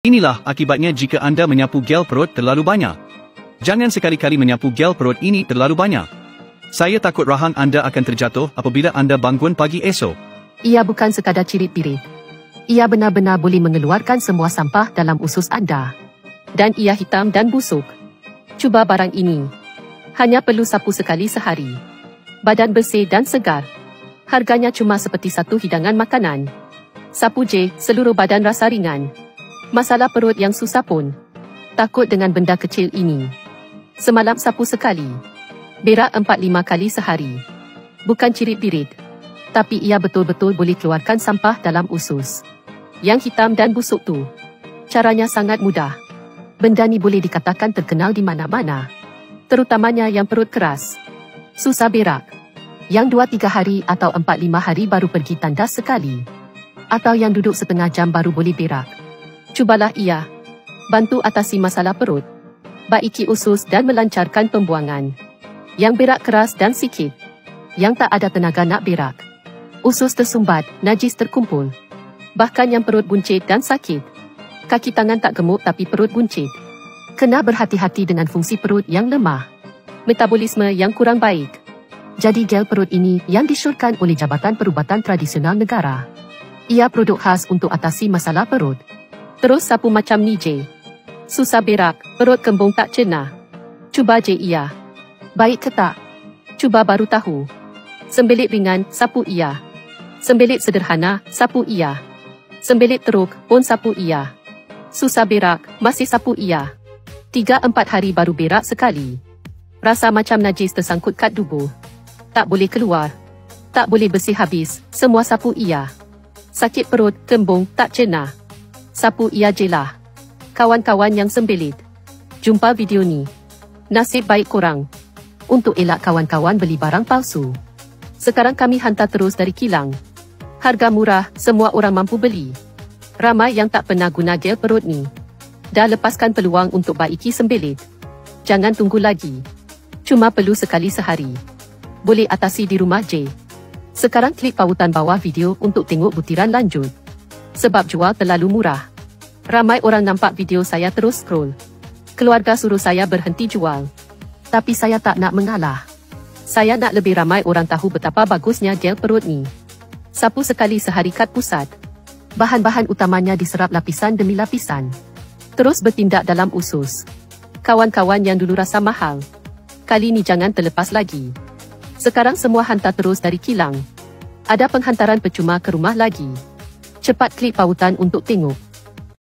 Inilah akibatnya jika anda menyapu gel perut terlalu banyak. Jangan sekali-kali menyapu gel perut ini terlalu banyak. Saya takut rahang anda akan terjatuh apabila anda bangun pagi esok. Ia bukan sekadar cirit-pirit. Ia benar-benar boleh mengeluarkan semua sampah dalam usus anda. Dan ia hitam dan busuk. Cuba barang ini. Hanya perlu sapu sekali sehari. Badan bersih dan segar. Harganya cuma seperti satu hidangan makanan. Sapu je, seluruh badan rasa ringan. Masalah perut yang susah pun. Takut dengan benda kecil ini. Semalam sapu sekali. Berak 4-5 kali sehari. Bukan cirit-pirit. Tapi ia betul-betul boleh keluarkan sampah dalam usus. Yang hitam dan busuk tu. Caranya sangat mudah. Benda ni boleh dikatakan terkenal di mana-mana. Terutamanya yang perut keras. Susah berak. Yang 2-3 hari atau 4-5 hari baru pergi tandas sekali. Atau yang duduk setengah jam baru boleh berak. Cubalah ia. Bantu atasi masalah perut. Baiki usus dan melancarkan pembuangan. Yang berak keras dan sikit. Yang tak ada tenaga nak berak. Usus tersumbat, najis terkumpul. Bahkan yang perut buncit dan sakit. Kaki tangan tak gemuk tapi perut buncit. Kena berhati-hati dengan fungsi perut yang lemah. Metabolisme yang kurang baik. Jadi gel perut ini yang disyorkan oleh Jabatan Perubatan Tradisional Negara. Ia produk khas untuk atasi masalah perut. Terus sapu macam ni je. Susah berak, perut kembung tak cerna. Cuba je ia. Baik ke tak? Cuba baru tahu. Sembelit ringan, sapu ia. Sembelit sederhana, sapu ia. Sembelit teruk, pun sapu ia. Susah berak, masih sapu ia. 3-4 hari baru berak sekali. Rasa macam najis tersangkut kat tubuh. Tak boleh keluar. Tak boleh bersih habis, semua sapu ia. Sakit perut, kembung, tak cerna. Sapu ia je lah. Kawan-kawan yang sembelit. Jumpa video ni. Nasib baik korang. Untuk elak kawan-kawan beli barang palsu. Sekarang kami hantar terus dari kilang. Harga murah, semua orang mampu beli. Ramai yang tak pernah guna gel perut ni. Dah lepaskan peluang untuk baiki sembelit. Jangan tunggu lagi. Cuma perlu sekali sehari. Boleh atasi di rumah je. Sekarang klik pautan bawah video untuk tengok butiran lanjut. Sebab jual terlalu murah. Ramai orang nampak video saya terus scroll. Keluarga suruh saya berhenti jual. Tapi saya tak nak mengalah. Saya nak lebih ramai orang tahu betapa bagusnya gel perut ni. Sapu sekali sehari kat pusat. Bahan-bahan utamanya diserap lapisan demi lapisan. Terus bertindak dalam usus. Kawan-kawan yang dulu rasa mahal. Kali ni jangan terlepas lagi. Sekarang semua hantar terus dari kilang. Ada penghantaran percuma ke rumah lagi. Cepat klik pautan untuk tengok.